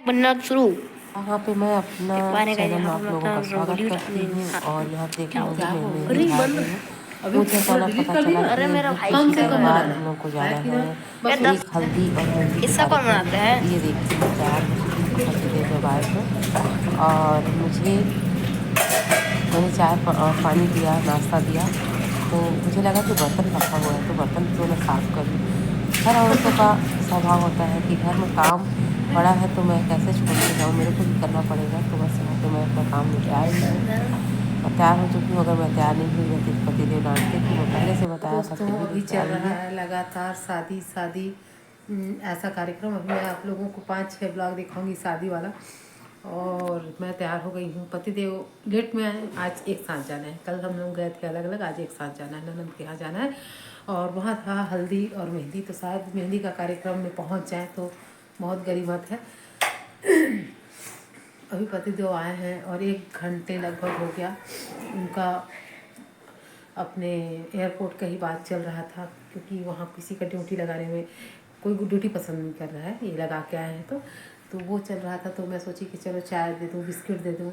बनना शुरू। यहाँ पे मैं अपना चैनल में आप लोगों का स्वागत करती हूँ और यहाँ देखने होंगे मैं मेहंदी छा रही हूँ। मुझे अचानक पता चला कि अरे मेरा ये भाई कुछ से दिन बाद हम लोग को जाना है एक हल्दी और मेहंदी के किस्सा कौन कार्यक्रम बनाता में। है? ये देखिए मैं तैयार हो चुकी हूँ, पतिदेव जब आए थे और मैंने चाय और पानी दिया, नाश्ता दिया, तो मुझे लगा कि बर्तन रखा हुआ है तो बर्तन क्यों ना साफ़ कर लूँ। हर औरतों का स्वभाव होता है कि घर में काम पड़ा है तो मैं कैसे छोड़ के जाऊँ, मेरे को भी करना पड़ेगा। तो बस यहाँ पे मैं अपना काम निपटा रही हूँ और तैयार हो चुकी हूँ। अगर मैं तैयार नहीं हुई रहती तो पतिदेव डांटते कि वो पहले से बताया था फिर भी अभी नहीं चल तैयार हुई रहा है। है लगातार शादी शादी ऐसा कार्यक्रम। अभी मैं आप लोगों को 5-6 ब्लॉग दिखाऊंगी शादी वाला। और मैं तैयार हो गई हूँ। पतिदेव लेट में आए, आज एक साथ जाना है। कल हम लोग गए थे अलग अलग, आज एक साथ जाना है, ननद के यहाँ जाना है। और वहाँ था हल्दी और मेहंदी, तो शायद मेहंदी का कार्यक्रम में पहुँच जाए तो बहुत गरीबत है। अभी पतिदेव आए हैं और 1 घंटे लगभग हो गया उनका। अपने एयरपोर्ट का ही बात चल रहा था, क्योंकि वहाँ किसी का ड्यूटी लगाने में कोई ड्यूटी पसंद नहीं कर रहा है, ये लगा के आए हैं तो वो चल रहा था। तो मैं सोची कि चलो चाय दे दूँ, बिस्किट दे दूँ।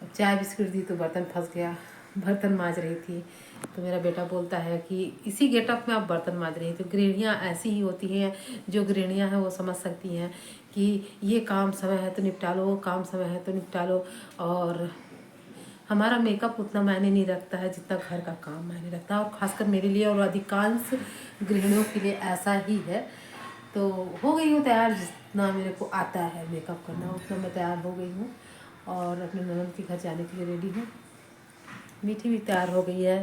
अब चाय बिस्किट दी तो बर्तन फंस गया। बर्तन मांज रही थी तो मेरा बेटा बोलता है कि इसी गेटअप में आप बर्तन मांज रही। तो गृहिणियाँ ऐसी ही होती हैं, जो गृहिणियाँ हैं वो समझ सकती हैं कि ये काम समय है तो निपटा लो, वो काम समय है तो निपटा लो। और हमारा मेकअप उतना मायने नहीं रखता है जितना घर का काम मायने रखता है, और ख़ासकर मेरे लिए और अधिकांश गृहिणियों के लिए ऐसा ही है। तो हो गई हूँ तैयार, जितना मेरे को आता है मेकअप करना उतना मैं तैयार हो गई हूँ और अपने ननद के घर जाने के लिए रेडी हूँ। मीठी भी तैयार हो गई है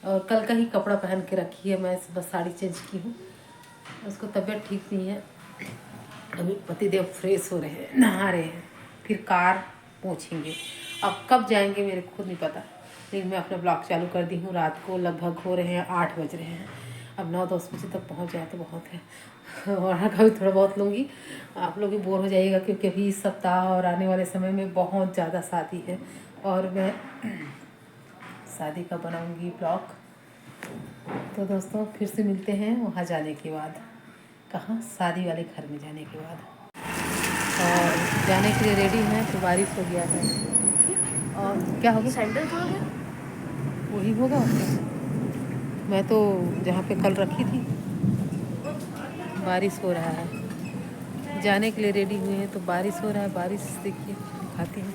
और कल का ही कपड़ा पहन के रखी है, मैं बस साड़ी चेंज की हूँ। उसको तबीयत ठीक नहीं है। अभी पतिदेव फ्रेश हो रहे हैं, नहा रहे हैं, फिर कार पहुँचेंगे। अब कब जाएंगे मेरे को खुद नहीं पता, लेकिन मैं अपना ब्लॉग चालू कर दी हूँ। रात को लगभग हो रहे हैं 8 बज रहे हैं। अब 9-10 बजे तक पहुँच जाए तो बहुत है। और कभी थोड़ा बहुत लूँगी, आप लोग भी बोर हो जाइएगा, क्योंकि अभी इस सप्ताह और आने वाले समय में बहुत ज़्यादा शादी है और मैं शादी का बनाऊँगी ब्लॉग। तो दोस्तों फिर से मिलते हैं वहाँ जाने के बाद। कहाँ? शादी वाले घर में जाने के बाद। और जाने के लिए रेडी हैं तो बारिश हो गया है। और क्या होगा? सैंडल तो है। वही होगा और क्या। मैं तो जहाँ पे कल रखी थी, बारिश हो रहा है। जाने के लिए रेडी हुए हैं तो बारिश हो रहा है। बारिश देखिए, दिखाती हूँ।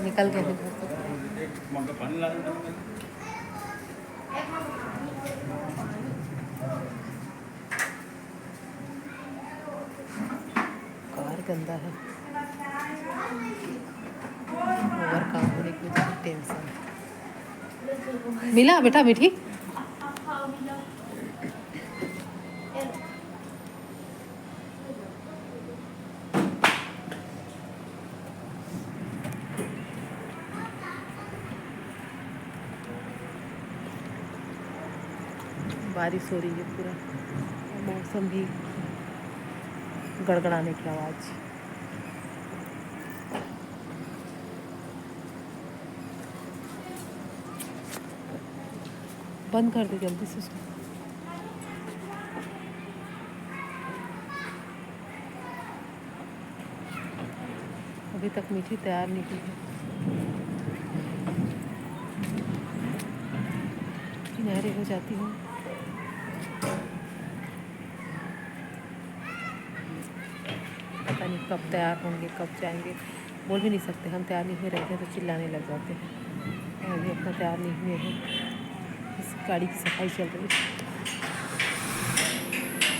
निकल गए हैं घर से। कार गंदा है, ओवर काम होने की वजह से टेंशन। मिला बेटा मीठी? बारिश हो रही है पूरा, मौसम भी गड़गड़ाने की आवाज़। बंद कर दे जल्दी से उसको। अभी तक मीठी तैयार नहीं हुई है। किनारे हो जाती हूँ। पता नहीं कब तैयार होंगे, कब जाएंगे, बोल भी नहीं सकते। हम तैयार नहीं हुए रहते हैं तो चिल्लाने लग जाते हैं। और अभी अपना तैयार नहीं हुए हैं। इस गाड़ी की सफाई चल रही है।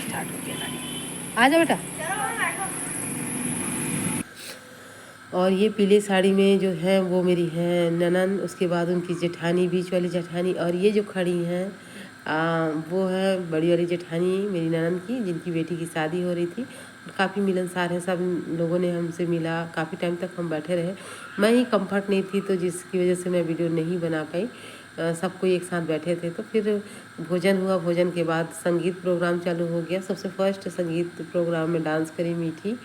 स्टार्ट हो गया गाड़ी। आ जाओ बेटा। और ये पीले साड़ी में जो है वो मेरी है ननन, उसके बाद उनकी जेठानी, बीच वाली जेठानी, और ये जो खड़ी हैं वो है बड़ी वाली जेठानी मेरी ननन की, जिनकी बेटी की शादी हो रही थी। काफ़ी मिलनसार हैं, सब लोगों ने हमसे मिला, काफ़ी टाइम तक हम बैठे रहे। मैं ही कंफर्ट नहीं थी तो जिसकी वजह से मैं वीडियो नहीं बना पाई। सब कोई एक साथ बैठे थे। तो फिर भोजन हुआ, भोजन के बाद संगीत प्रोग्राम चालू हो गया। सबसे फर्स्ट संगीत प्रोग्राम में डांस करी मीठी,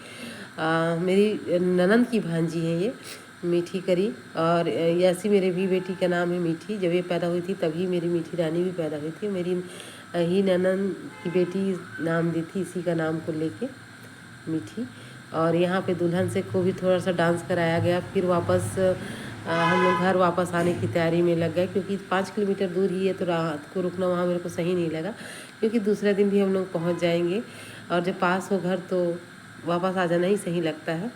मेरी ननंद की भांजी है ये मीठी करी। और ऐसी मेरे भी बेटी का नाम है मीठी। जब ये पैदा हुई थी तभी मेरी मीठी रानी भी पैदा हुई थी। मेरी ही ननन की बेटी नाम दी थी, इसी का नाम को लेके मीठी। और यहाँ पे दुल्हन से को भी थोड़ा सा डांस कराया गया। फिर वापस हम लोग घर वापस आने की तैयारी में लग गए, क्योंकि 5 किलोमीटर दूर ही है तो रात को रुकना वहाँ मेरे को सही नहीं लगा, क्योंकि दूसरे दिन भी हम लोग पहुँच जाएंगे और जब पास हो घर तो वापस आ जाना ही सही लगता है।